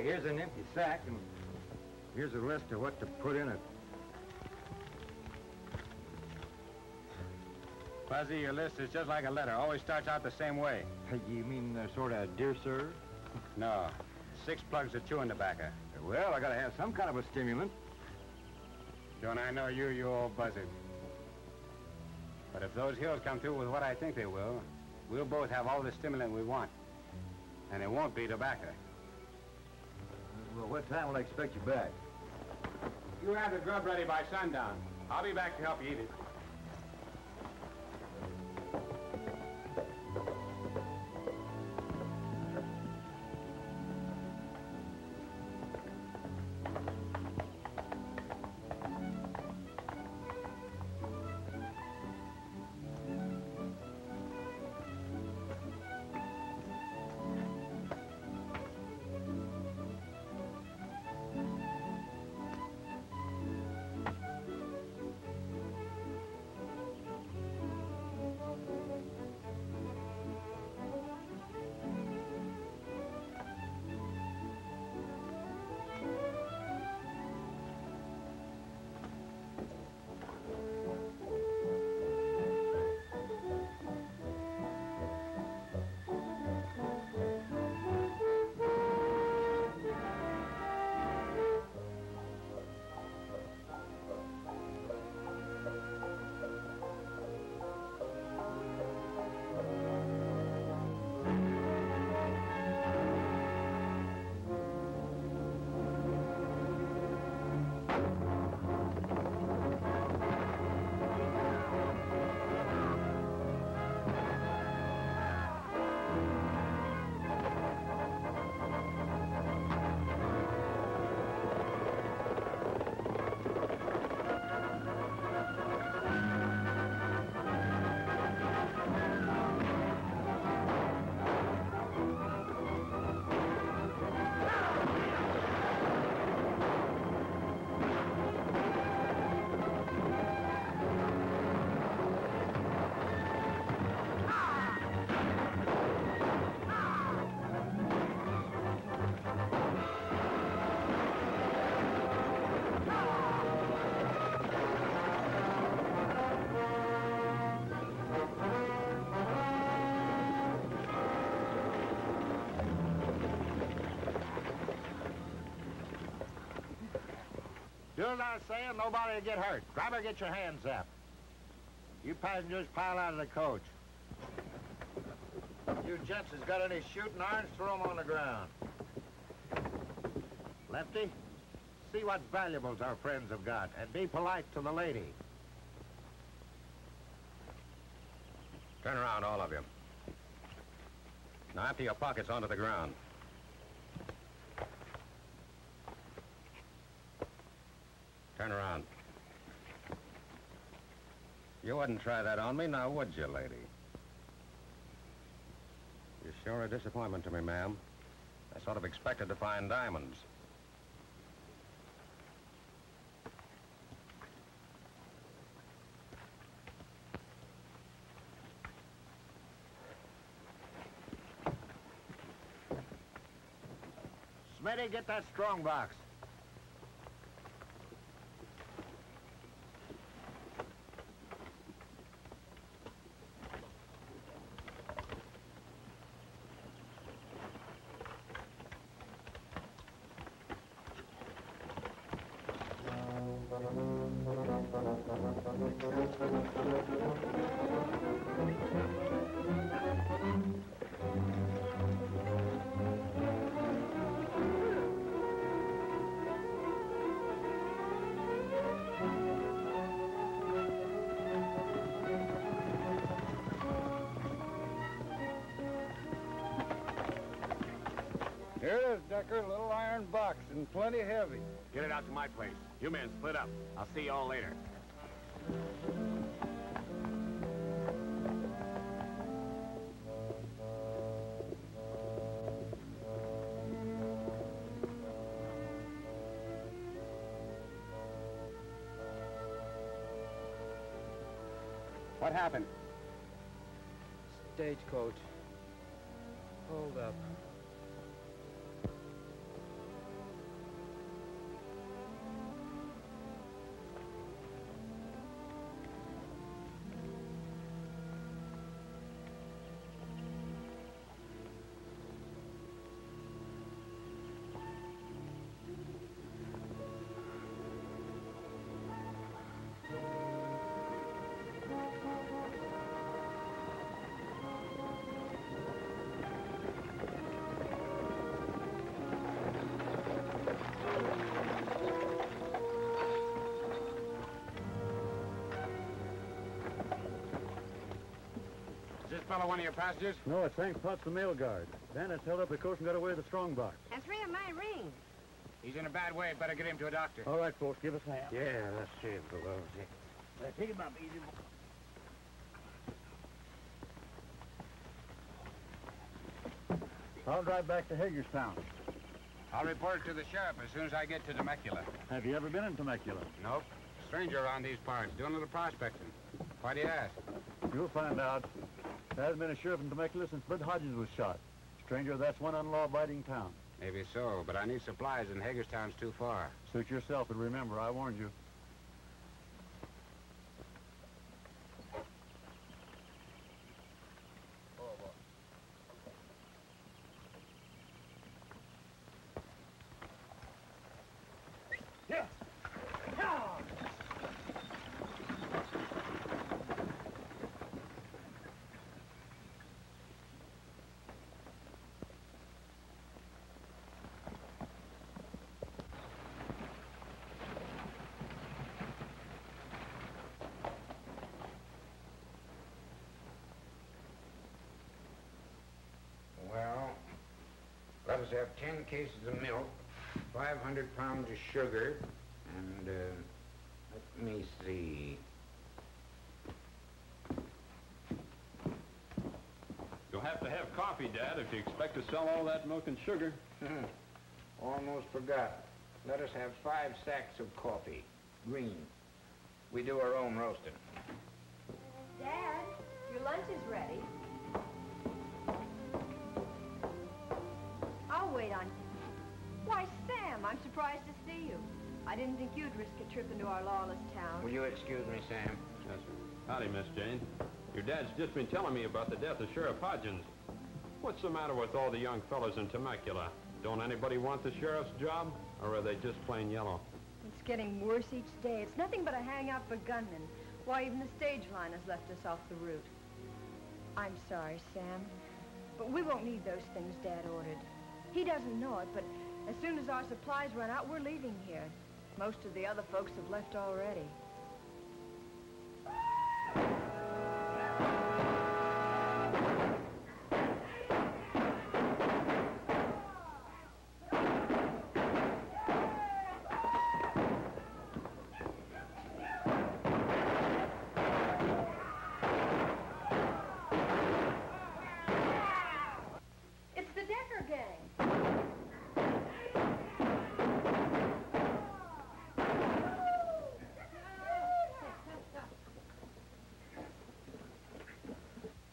here's an empty sack, and here's a list of what to put in it. Fuzzy, your list is just like a letter. Always starts out the same way. You mean sort of, dear sir? No. 6 plugs of chewing tobacco. Well, I gotta have some kind of a stimulant. Don't I know you, you old buzzard? But if those hills come through with what I think they will, we'll both have all the stimulant we want. And it won't be tobacco. Well, what time will I expect you back? You have the grub ready by sundown. I'll be back to help you eat it. Do as I say and nobody will get hurt. Driver, get your hands up. You passengers pile out of the coach. You gents has got any shooting irons, throw them on the ground. Lefty, see what valuables our friends have got, and be polite to the lady. Turn around, all of you. Now empty your pockets onto the ground. Turn around. You wouldn't try that on me, now would you, lady? You're sure a disappointment to me, ma'am. I sort of expected to find diamonds. Smitty, get that strong box. Here it is, Decker. A little iron box and plenty heavy. Get it out to my place. You men split up. I'll see you all later. What happened? Stagecoach. Hold up. this fellow one of your passengers? No, it's Hank Potts, the mail guard. Bandits held up the coast and got away with the strong box. And 3 of my rings. He's in a bad way. Better get him to a doctor. All right, folks, give us a hand. Yeah, let's see it below. Take him up, easy. I'll drive back to Hagerstown. I'll report to the sheriff as soon as I get to Temecula. Have you ever been in Temecula? Nope. Stranger around these parts, doing a little prospecting. Why do you ask? You'll find out. There hasn't been a sheriff in Temecula since Bud Hodges was shot. Stranger, that's one unlaw-abiding town. Maybe so, but I need supplies and Hagerstown's too far. Suit yourself, but remember, I warned you. Well, let us have 10 cases of milk, 500 pounds of sugar, and, let me see. You'll have to have coffee, Dad, if you expect to sell all that milk and sugar. Almost forgot. Let us have 5 sacks of coffee, green. We do our own roasting. Dad, your lunch is ready. I'll wait on you. Why, Sam, I'm surprised to see you. I didn't think you'd risk a trip into our lawless town. Will you excuse me, Sam? Yes, sir. Howdy, Miss Jane. Your dad's just been telling me about the death of Sheriff Hodgins. What's the matter with all the young fellas in Temecula? Don't anybody want the sheriff's job, or are they just plain yellow? It's getting worse each day. It's nothing but a hangout for gunmen. Why, even the stage line has left us off the route. I'm sorry, Sam, but we won't need those things Dad ordered. He doesn't know it, but as soon as our supplies run out, we're leaving here. Most of the other folks have left already.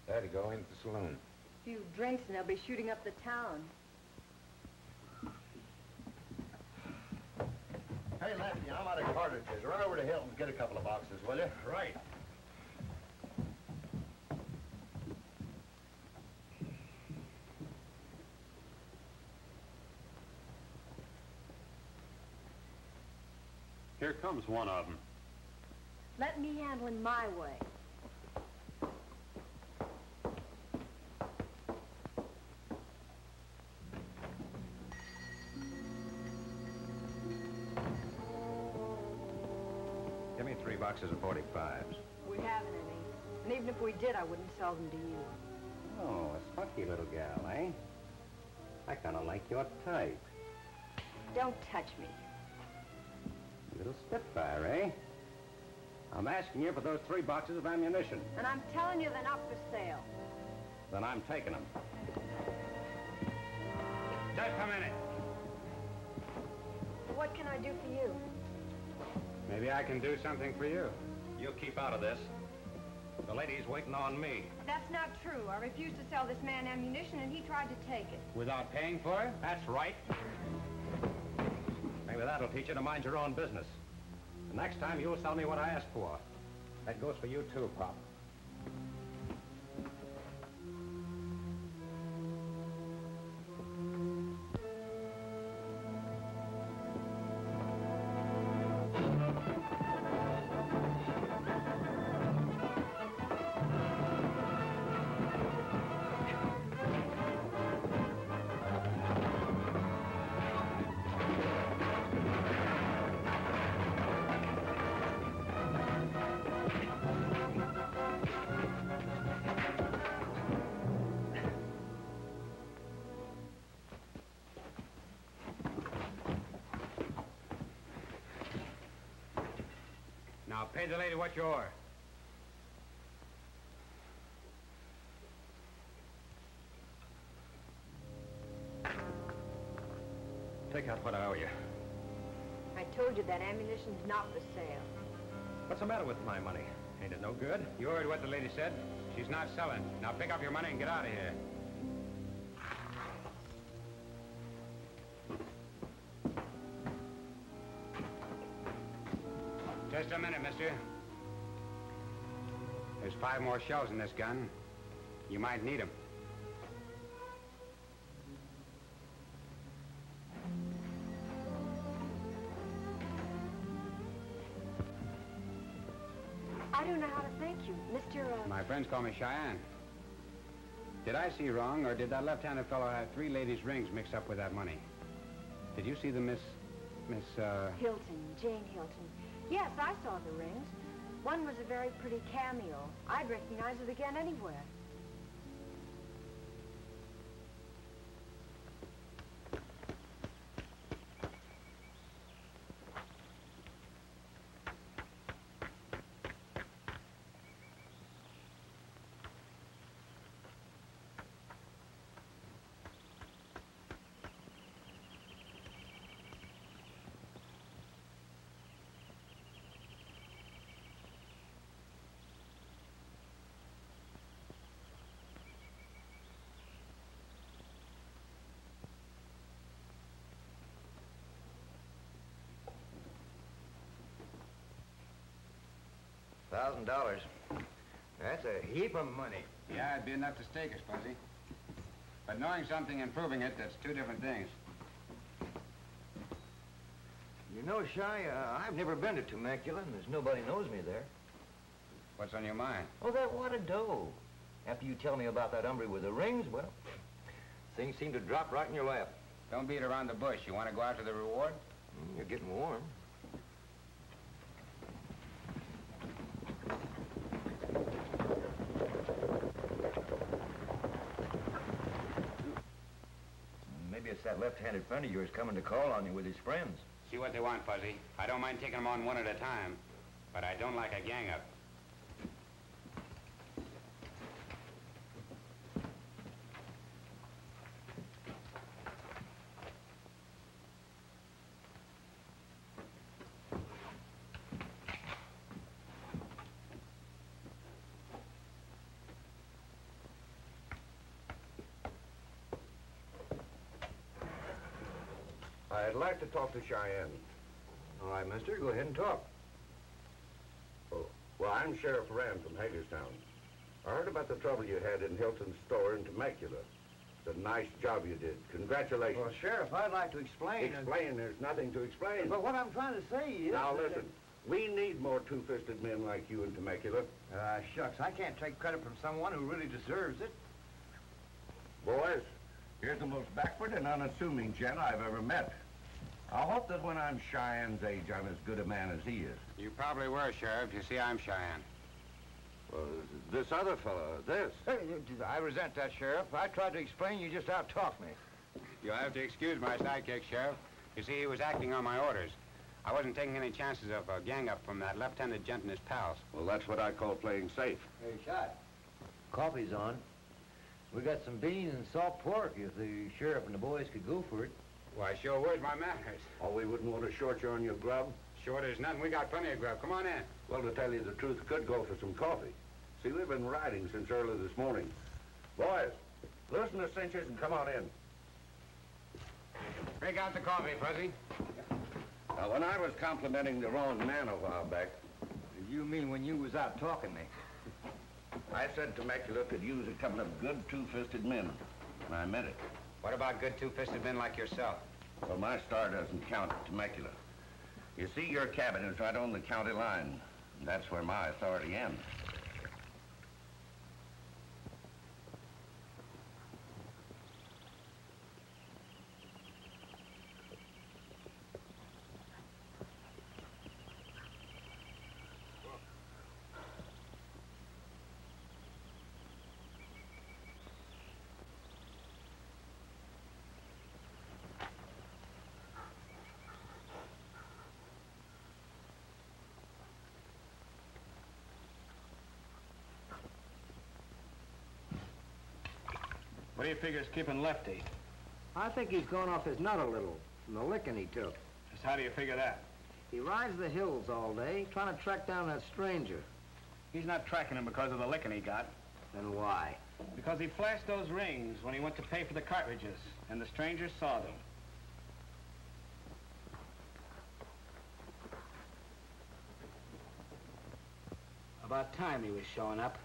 There to go into the saloon. A few drinks and they'll be shooting up the town. Hey, Lefty, I'm out of cartridges. Run over to Hilton and get a couple of boxes, will you? Right. Here comes one of them. Let me handle him my way. Give me 3 boxes of 45s. We haven't any. And even if we did, I wouldn't sell them to you. Oh, a spunky little gal, eh? I kind of like your type. Don't touch me. A little spitfire, eh? I'm asking you for those 3 boxes of ammunition. And I'm telling you they're not for sale. Then I'm taking them. Just a minute. What can I do for you? Maybe I can do something for you. You keep out of this. The lady's waiting on me. That's not true. I refused to sell this man ammunition, and he tried to take it. Without paying for it? That's right. Maybe that'll teach you to mind your own business. The next time, you'll sell me what I asked for. That goes for you too, Pop. Pay the lady what you owe her. Take out what I owe you. I told you that ammunition's not for sale. What's the matter with my money? Ain't it no good? You heard what the lady said. She's not selling. Now pick up your money and get out of here. Just a minute, mister. There's 5 more shells in this gun. You might need them. I don't know how to thank you, Mr. My friends call me Cheyenne. Did I see wrong, or did that left-handed fellow have 3 ladies' rings mixed up with that money? Did you see the Miss... Hilton, Jane Hilton. Yes, I saw the rings. One was a very pretty cameo. I'd recognize it again anywhere. $1,000. That's a heap of money. Yeah, it'd be enough to stake us, Fuzzy. But knowing something and proving it, that's 2 different things. You know, Shy, I've never been to Temecula, and there's nobody knows me there. What's on your mind? Oh, that wad of dough. After you tell me about that hombre with the rings, well, things seem to drop right in your lap. Don't beat around the bush. You want to go after the reward? You're getting warm. Maybe it's that left-handed friend of yours coming to call on you with his friends. See what they want, Fuzzy. I don't mind taking them on one at a time, but I don't like a gang-up. I'd like to talk to Cheyenne. All right, mister, go ahead and talk. Oh, well, I'm Sheriff Rand from Hagerstown. I heard about the trouble you had in Hilton's store in Temecula. It's a nice job you did. Congratulations. Well, Sheriff, I'd like to explain... Explain? There's nothing to explain. But what I'm trying to say is... Now, listen. We need more two-fisted men like you in Temecula. Shucks, I can't take credit from someone who really deserves it. Boys, here's the most backward and unassuming gent I've ever met. I hope that when I'm Cheyenne's age, I'm as good a man as he is. You probably were, Sheriff. You see, I'm Cheyenne. Well, this other fellow, this. I resent that, Sheriff. I tried to explain, you just out-talked me. You'll have to excuse my sidekick, Sheriff. You see, he was acting on my orders. I wasn't taking any chances of a gang-up from that left-handed gent and his pals. Well, that's what I call playing safe. Hey, Shot. Coffee's on. We got some beans and salt pork if the sheriff and the boys could go for it. Why, sure would, my manners. Oh, we wouldn't want to short you on your grub. Sure, there's nothing. We got plenty of grub. Come on in. Well, to tell you the truth, could go for some coffee. See, we've been riding since early this morning. Boys, loosen the cinches and come on in. Break out the coffee, Fuzzy. Now, when I was complimenting the wrong man a while back... You mean when you was out talking me? I said Temecula could use a couple of good two-fisted men, and I meant it. What about good two-fisted men like yourself? Well, my star doesn't count at Temecula. You see, your cabin is right on the county line, and that's where my authority ends. What do you figure is keeping Lefty? I think he's gone off his nut a little from the licking he took. Just how do you figure that? He rides the hills all day, trying to track down that stranger. He's not tracking him because of the licking he got. Then why? Because he flashed those rings when he went to pay for the cartridges, and the stranger saw them. About time he was showing up.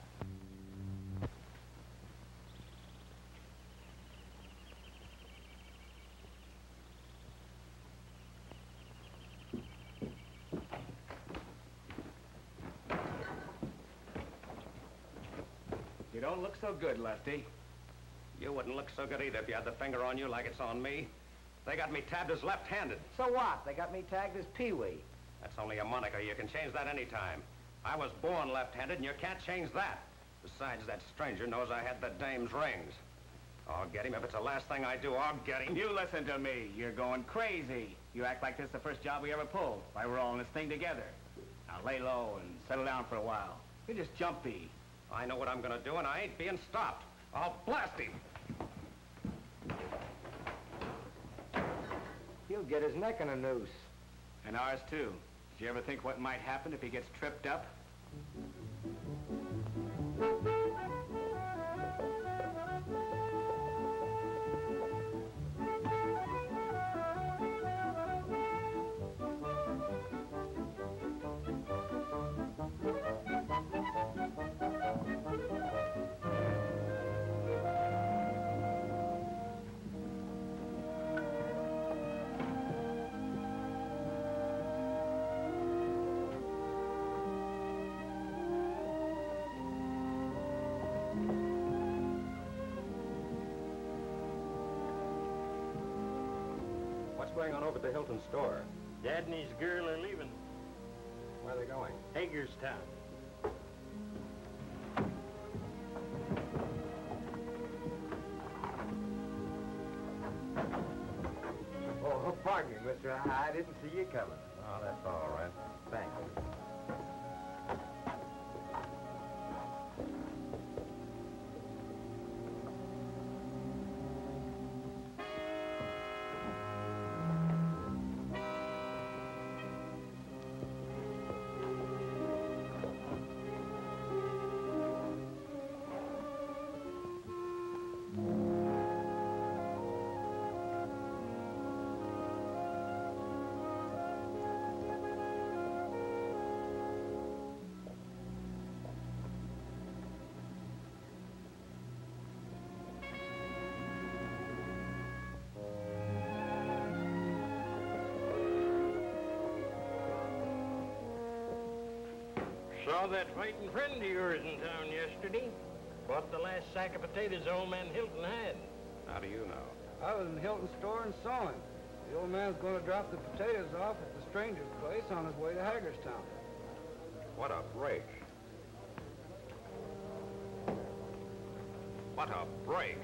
You don't look so good, Lefty. You wouldn't look so good either if you had the finger on you like it's on me. They got me tabbed as left-handed. So what? They got me tagged as Peewee. That's only a moniker. You can change that any time. I was born left-handed, and you can't change that. Besides, that stranger knows I had the dame's rings. I'll get him. If it's the last thing I do, I'll get him. You listen to me. You're going crazy. You act like this is the first job we ever pulled. Why, we're all in this thing together. Now lay low and settle down for a while. You're just jumpy. I know what I'm gonna do, and I ain't being stopped. I'll blast him. He'll get his neck in a noose. And ours, too. Did you ever think what might happen if he gets tripped up? What's going on over at the Hilton store? Dad and his girl are leaving. Where are they going? Hagerstown. Oh, pardon me, mister. I didn't see you coming. Oh, that's all right. Thank you. Saw that fighting friend of yours in town yesterday. Bought the last sack of potatoes old man Hilton had. How do you know? I was in the Hilton store and saw him. The old man's going to drop the potatoes off at the stranger's place on his way to Hagerstown. What a break. What a break.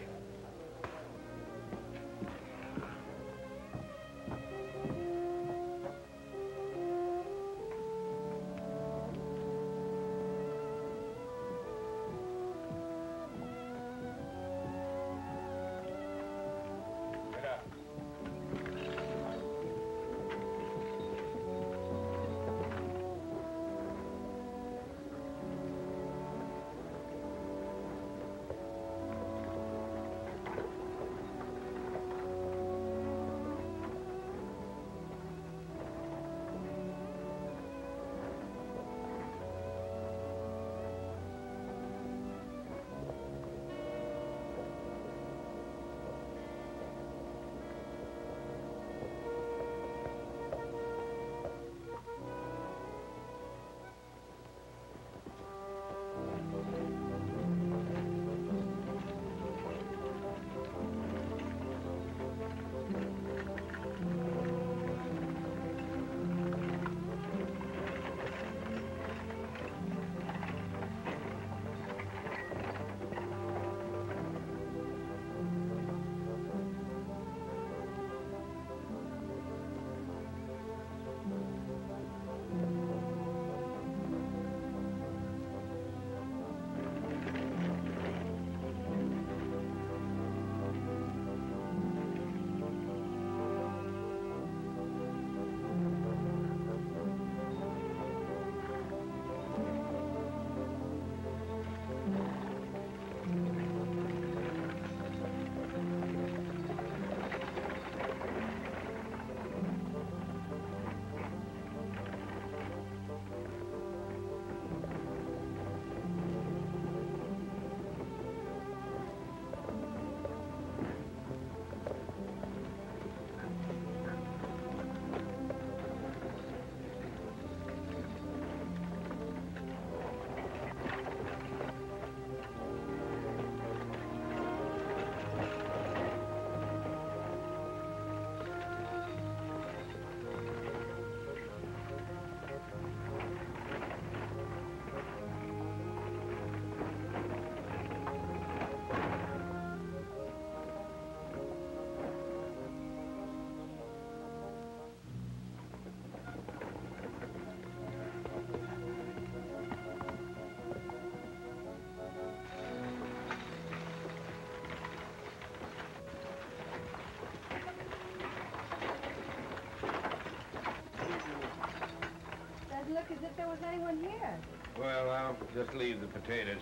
was anyone here. Well, I'll just leave the potatoes.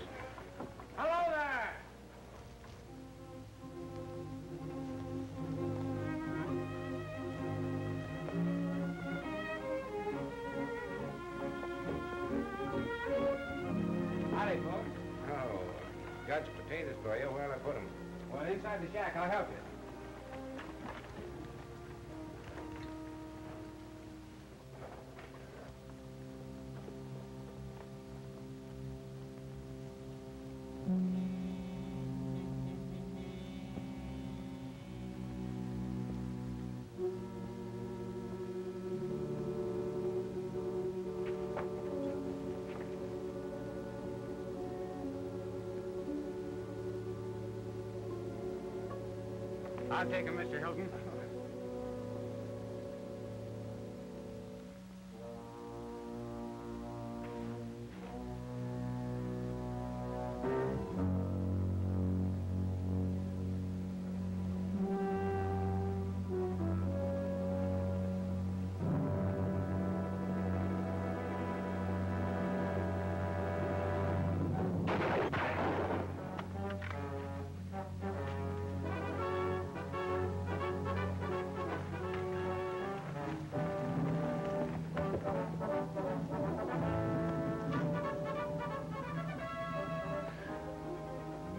Hello there! Howdy, folks. Oh, got your potatoes for you. Where'll I put them? Well, inside the shack. I'll help you. I'll take him, Mr. Hilton.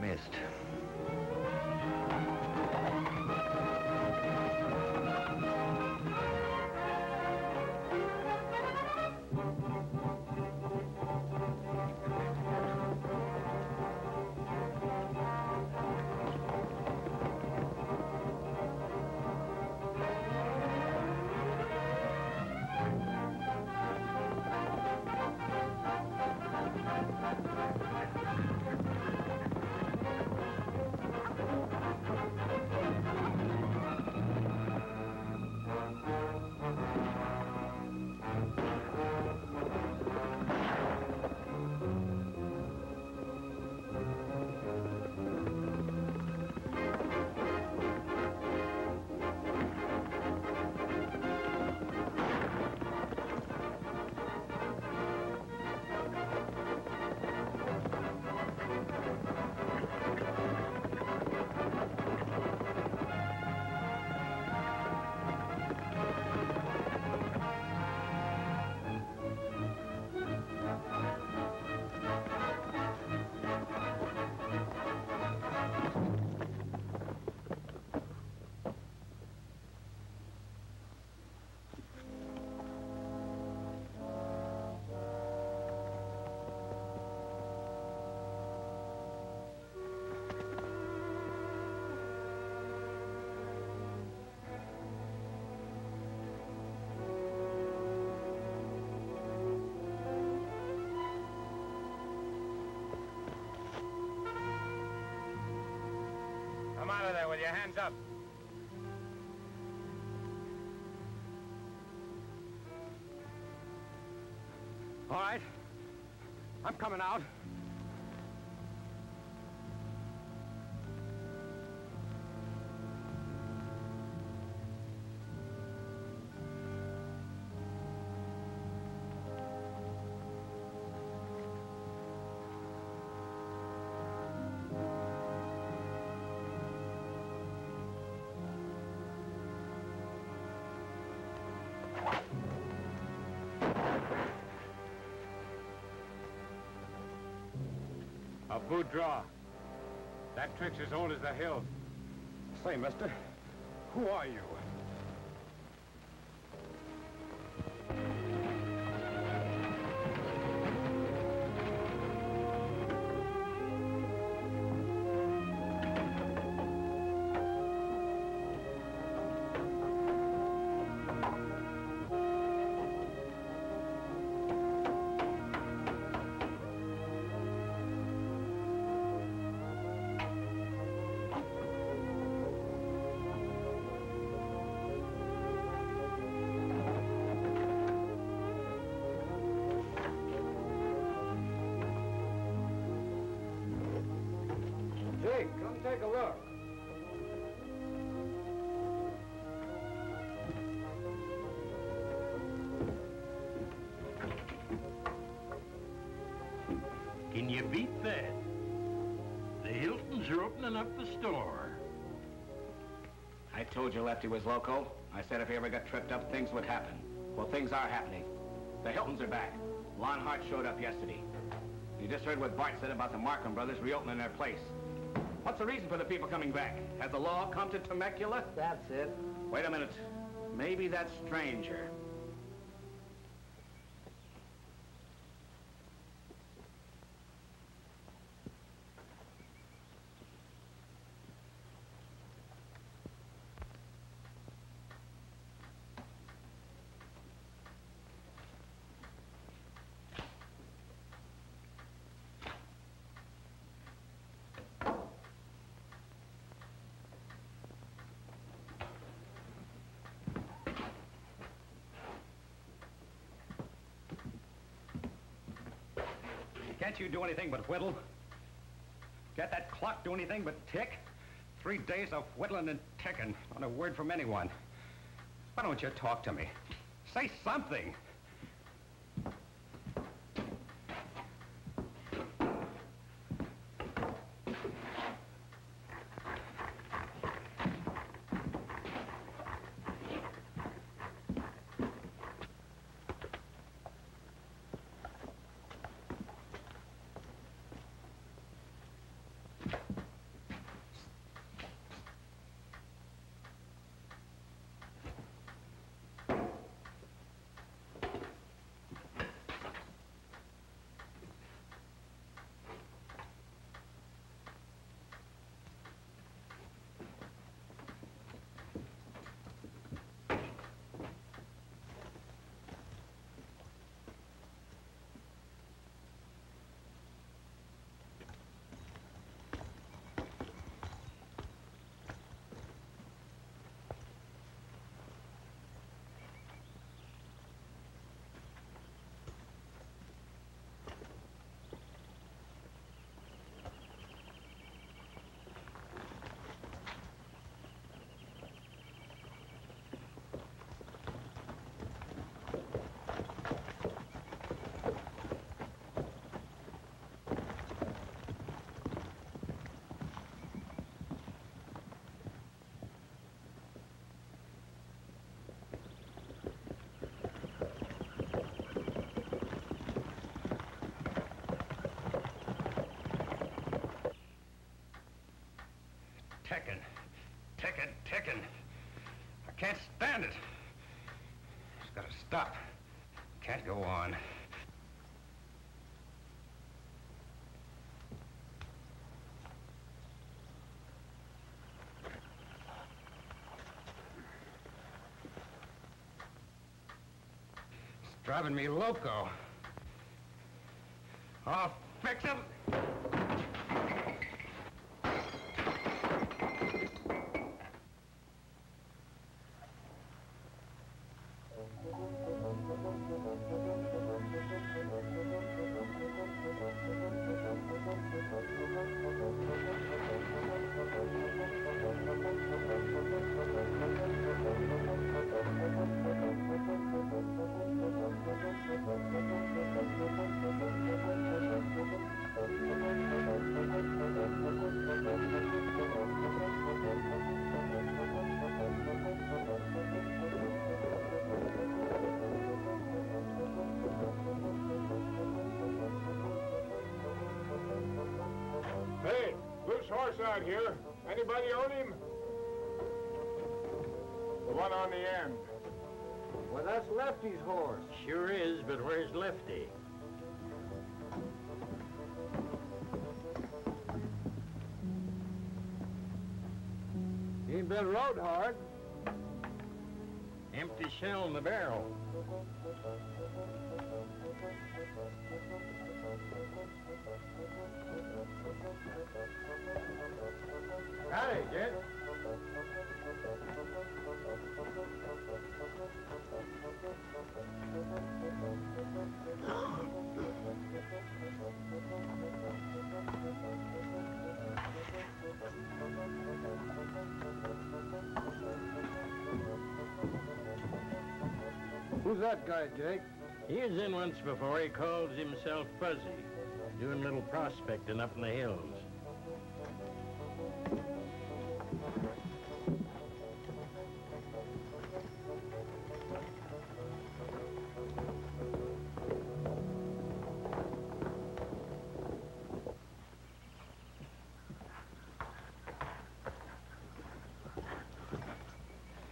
Missed. Come out of there with your hands up. All right. I'm coming out. A boot draw. That trick's as old as the hills. Say, mister, who are you? Jake, come take a look. beat that. The Hiltons are opening up the store. I told you Lefty was loco. I said if he ever got tripped up, things would happen. Well, things are happening. The Hiltons are back. Lon Hart showed up yesterday. You just heard what Bart said about the Markham brothers reopening their place. What's the reason for the people coming back? Has the law come to Temecula? That's it. Wait a minute. Maybe that stranger. Can't you do anything but whittle? Can't that clock do anything but tick? 3 days of whittling and ticking, not a word from anyone. Why don't you talk to me? Say something. Ticking. I can't stand it. It's gotta stop. Can't go on. It's driving me loco. I'll fix it. Hey, loose horse out here. Anybody own him? The one on the end. Well, that's Lefty's horse. Sure is, but where's Lefty? He ain't been rode hard. Empty shell in the barrel. Howdy, kid. Who's that guy, Jake? He was in once before. He calls himself Fuzzy. doing a little prospecting up in the hills.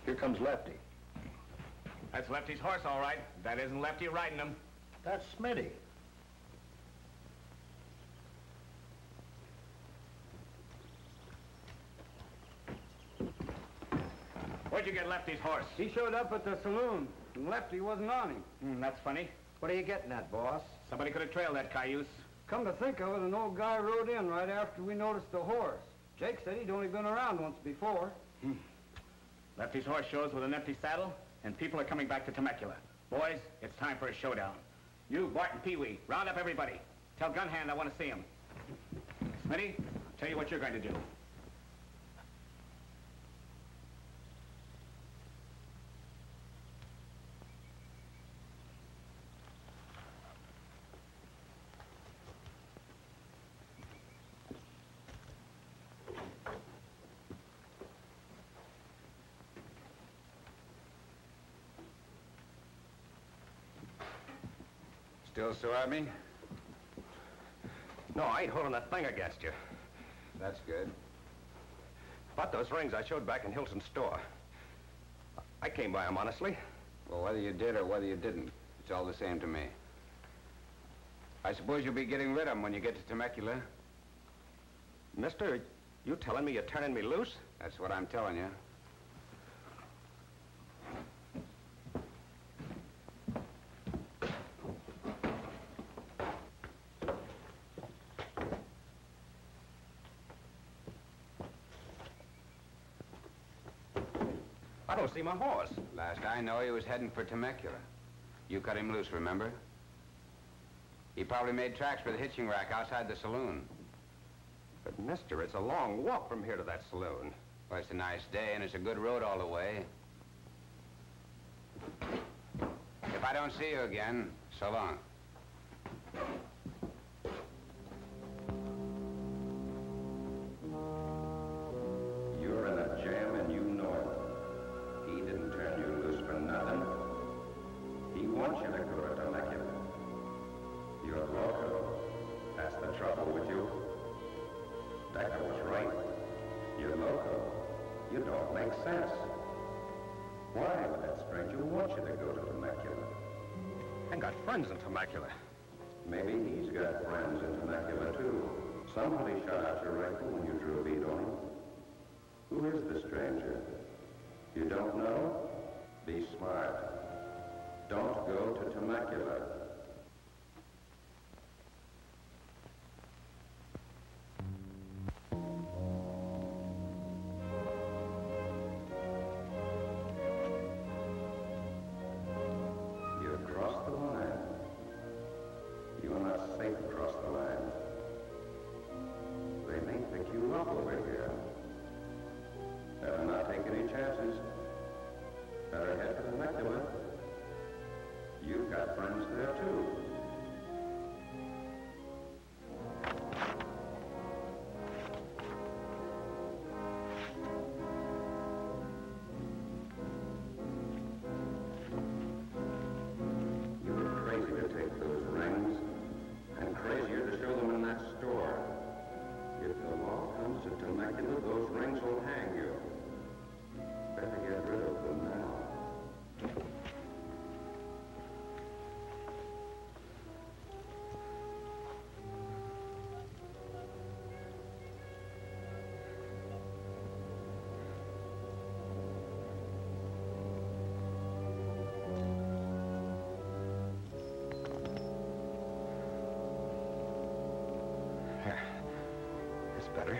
Here comes Lefty. That's Lefty's horse, all right. That isn't Lefty riding him. That's Smitty. Where'd you get Lefty's horse? He showed up at the saloon, and Lefty wasn't on him. That's funny. What are you getting at, boss? Somebody could have trailed that cayuse. Come to think of it, an old guy rode in right after we noticed the horse. Jake said he'd only been around once before. Lefty's horse shows with an empty saddle, and people are coming back to Temecula. Boys, it's time for a showdown. You, Bart, and Peewee, round up everybody. Tell Gunhand I want to see him. Smitty, I'll tell you what you're going to do. Still sore at me? No, I ain't holding a thing against you. That's good. About those rings I showed back in Hilton's store. I came by them honestly. Well, whether you did or whether you didn't, it's all the same to me. I suppose you'll be getting rid of them when you get to Temecula. Mister, you telling me you're turning me loose? That's what I'm telling you. I don't see my horse. Last I know, he was heading for Temecula. You cut him loose, remember? He probably made tracks for the hitching rack outside the saloon. But, mister, it's a long walk from here to that saloon. Well, it's a nice day, and it's a good road all the way. If I don't see you again, so long. You're in a jam and you know it. He didn't turn you loose for nothing. He wants you to go to Temecula. You're loco. That's the trouble with you. Decker was right. You're loco. You don't make sense. Why would that stranger want you to go to Temecula? I got friends in Temecula. Maybe he's got friends in Temecula, too. Somebody shot out your rifle when you drew a bead on him. Who is the stranger? You don't know? Be smart. Don't go to Temecula. You crossed the line. You're not safe across the line. They may pick you up over here. Better not take any chances. Better head for Temecula. You've got friends there, too. You were crazy to take those rings, and crazier to show them in that store. If the law comes to Temecula, those rings will hang you. Better get rid of them now. That's better.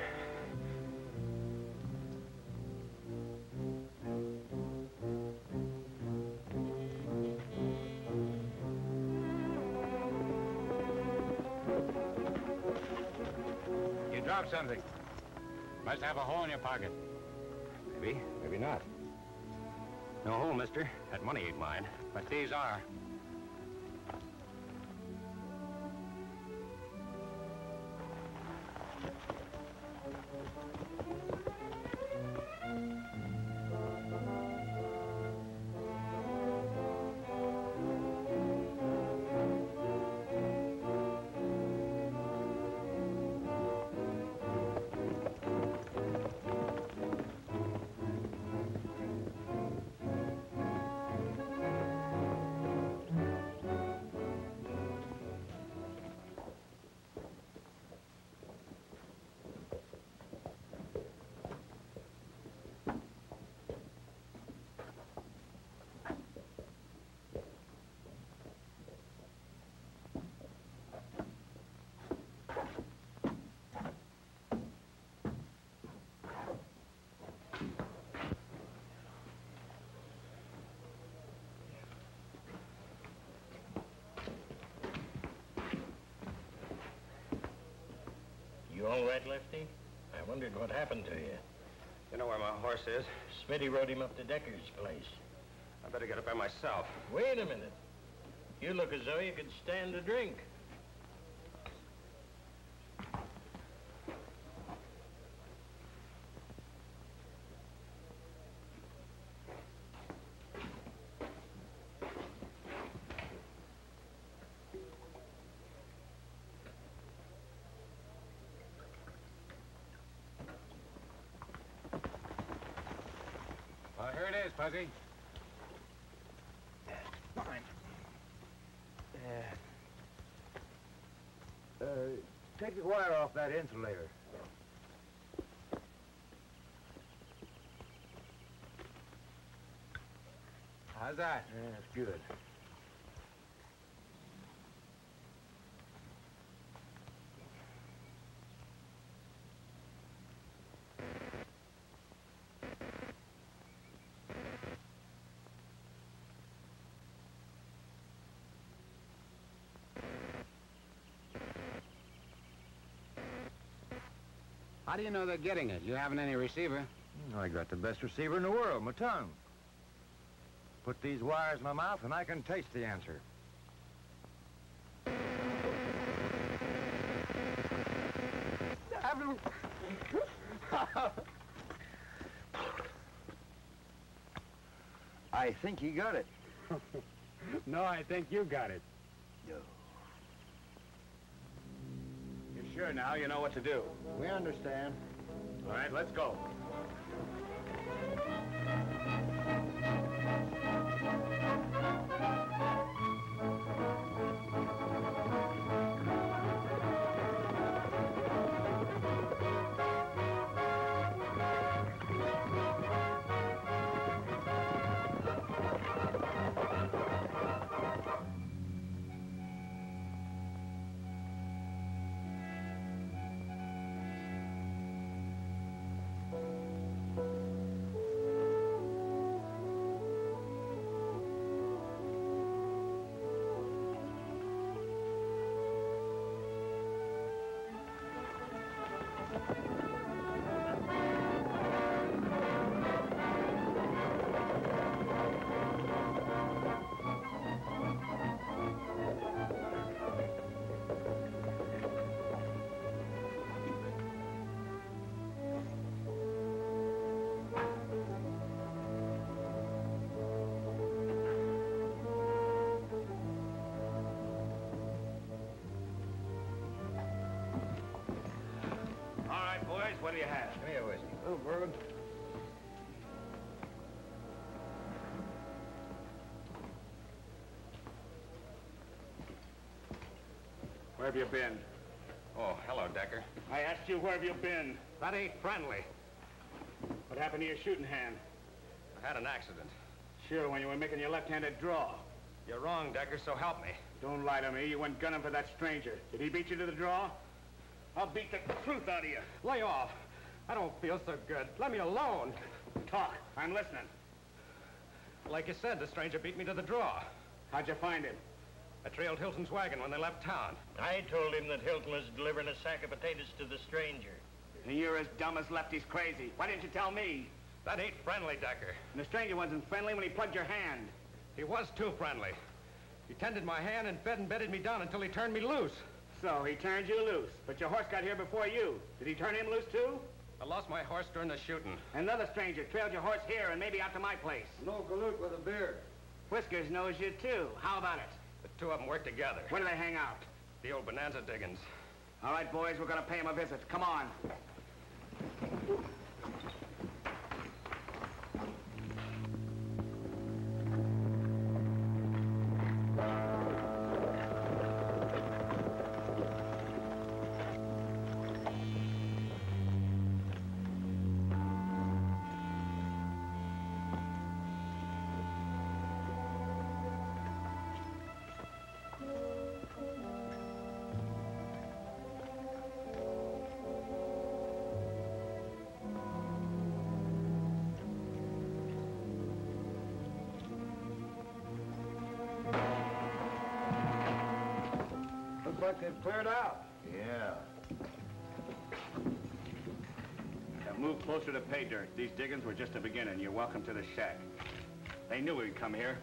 You dropped something. Must have a hole in your pocket. Maybe, maybe not. No hole, mister. That money ain't mine. But these are. all right, Lefty? I wondered what happened to you. You know where my horse is? Smitty rode him up to Decker's place. I better get up there myself. Wait a minute. You look as though you could stand a drink. Well, here it is, Fuzzy. Fine. Take the wire off that insulator. How's that? That's good. How do you know they're getting it? You haven't any receiver. I got the best receiver in the world, my tongue. Put these wires in my mouth and I can taste the answer. I think he got it. No, I think you got it. No. You're sure now you know what to do? We understand. All right, let's go. What do you have? Give me a whiskey. Oh, bourbon. Where have you been? Oh, hello, Decker. I asked you where have you been? That ain't friendly. What happened to your shooting hand? I had an accident. Sure, when you were making your left-handed draw. You're wrong, Decker, so help me. Don't lie to me. You went gunning for that stranger. Did he beat you to the draw? I'll beat the truth out of you. Lay off. I don't feel so good. Let me alone. Talk. I'm listening. Like you said, the stranger beat me to the draw. How'd you find him? I trailed Hilton's wagon when they left town. I told him that Hilton was delivering a sack of potatoes to the stranger. And you're as dumb as Lefty's crazy. Why didn't you tell me? That ain't friendly, Decker. And the stranger wasn't friendly when he plugged your hand. He was too friendly. He tended my hand and fed and bedded me down until he turned me loose. So he turned you loose, but your horse got here before you. Did he turn him loose too? I lost my horse during the shooting. Another stranger trailed your horse here and maybe out to my place. No galoot with a beard. Whiskers knows you too. How about it? The two of them work together. Where do they hang out? The old bonanza diggings. All right, boys, we're gonna pay him a visit. Come on. Looks like they've cleared out. Yeah. Move closer to pay dirt. These diggings were just a beginning. You're welcome to the shack. They knew we'd come here.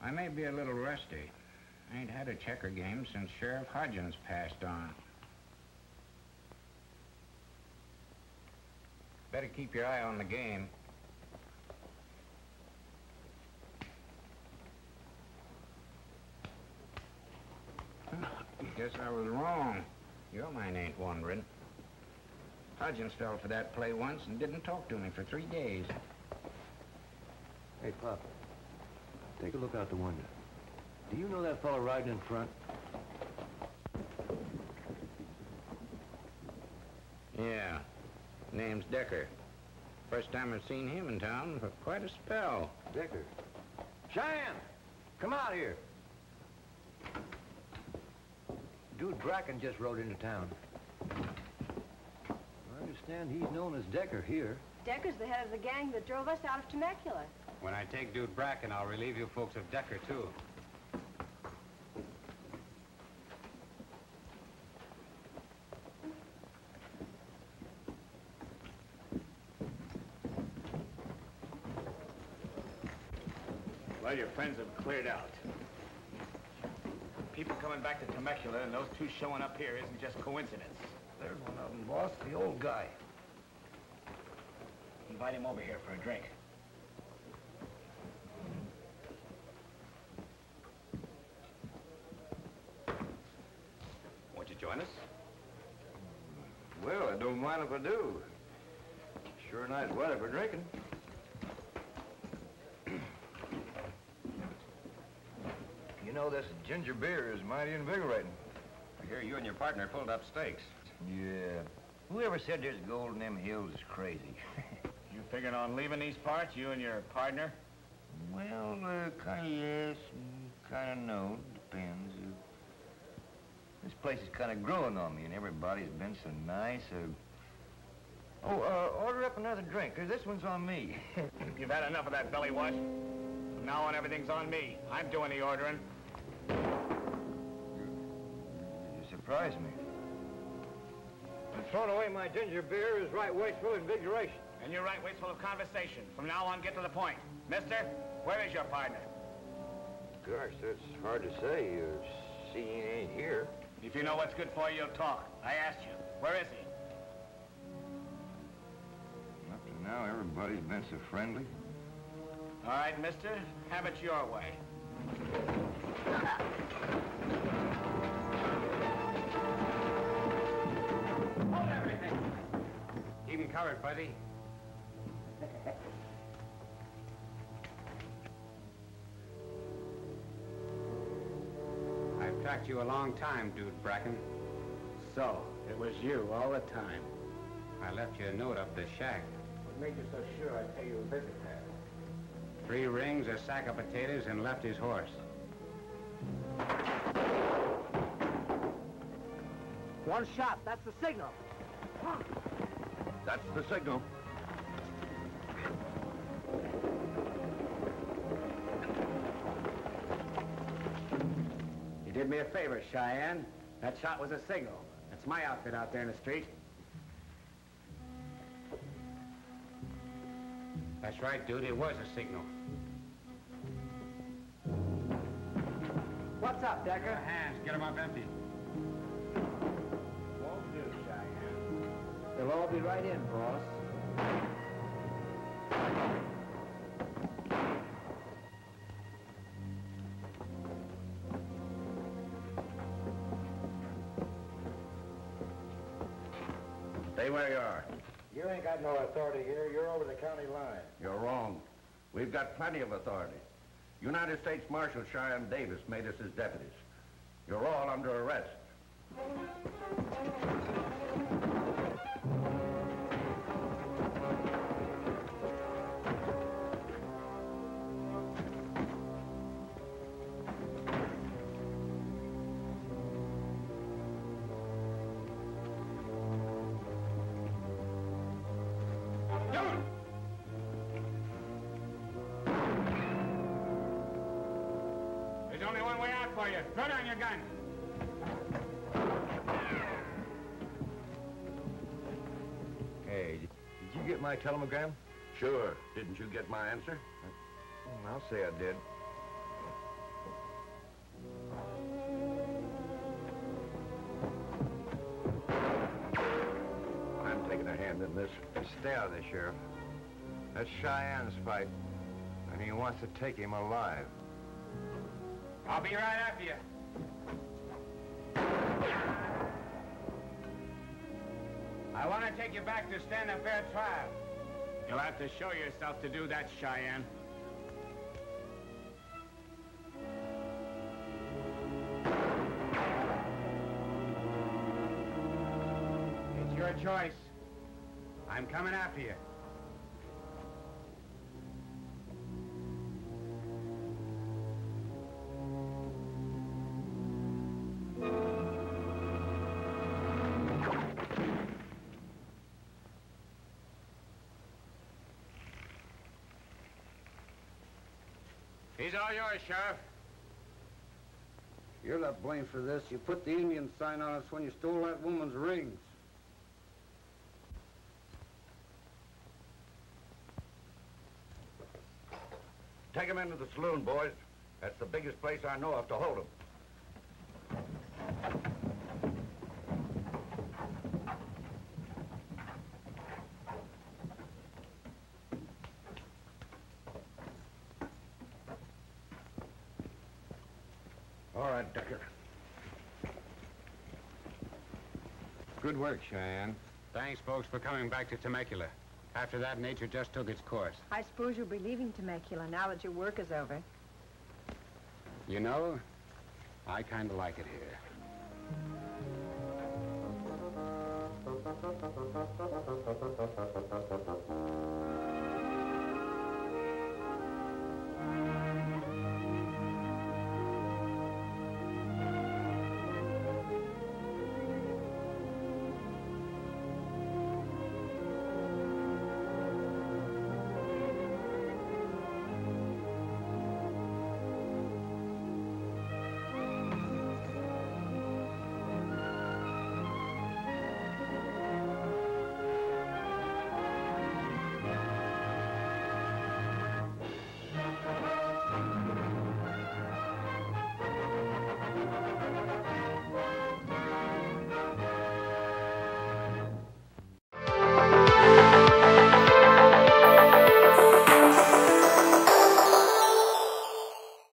I may be a little rusty. I ain't had a checker game since Sheriff Hodgins passed on. Better keep your eye on the game. Guess I was wrong. Your mind ain't wandering. Hodgins fell for that play once and didn't talk to me for 3 days. Hey, Pop. Take a look out the window. Do you know that fellow riding in front? Yeah. Name's Decker. First time I've seen him in town for quite a spell. Decker. Cheyenne! Come out here. Dude Bracken just rode into town. I understand he's known as Decker here. Decker's the head of the gang that drove us out of Temecula. When I take Dude Bracken, I'll relieve you folks of Decker, too. Well, your friends have cleared out. People coming back to Temecula and those two showing up here isn't just coincidence. There's one of them, boss, the old guy. Invite him over here for a drink. Won't you join us? Well, I don't mind if I do. Sure nice weather for drinking. You know, this ginger beer is mighty invigorating. I hear you and your partner pulled up stakes. Yeah. Whoever said there's gold in them hills is crazy. You figuring on leaving these parts, you and your partner? Well, kind of yes, kind of no. Depends. This place is kind of growing on me, and everybody's been so nice. Order up another drink. This one's on me. You've had enough of that belly wash. From now on, everything's on me. I'm doing the ordering. You surprise me. And throwing away my ginger beer is right wasteful invigoration. And you're right wasteful of conversation. From now on, get to the point. Mister, where is your partner? Gosh, that's hard to say. See, he ain't here. If you know what's good for you, you'll talk. I asked you. Where is he? Up to now, everybody's been so friendly. All right, mister, have it your way. Hold everything. Keep him covered, buddy. I've tracked you a long time, Dude Bracken. So, it was you all the time. I left you a note up the shack. What made you so sure I'd pay you a visit there? 3 rings, a sack of potatoes, and Lefty's horse. One shot, that's the signal. That's the signal. You did me a favor, Cheyenne. That shot was a signal. That's my outfit out there in the street. That's right, dude. It was a signal. What's up, Decker? Hands. Get them up empty. Won't do, Cheyenne. They'll all be right in, boss. Stay where you are. You ain't got no authority here. You're over the county line. You're wrong. We've got plenty of authority. United States Marshal Cheyenne Davis made us his deputies. You're all under arrest. There's only one way out for you. Throw down your gun. get my telegram? Sure. Didn't you get my answer? I'll say I did. I'm taking a hand in this. Stay out of this, Sheriff. That's Cheyenne's fight, and he wants to take him alive. I'll be right after you. I want to take you back to stand a fair trial. You'll have to show yourself to do that, Cheyenne. It's your choice. I'm coming after you. He's all yours, Sheriff. You're not blamed for this. You put the Indian sign on us when you stole that woman's rings. Take him into the saloon, boys. That's the biggest place I know of to hold him. All right, Decker. Good work, Cheyenne. Thanks, folks, for coming back to Temecula. After that, nature just took its course. I suppose you'll be leaving Temecula now that your work is over. You know, I kind of like it here.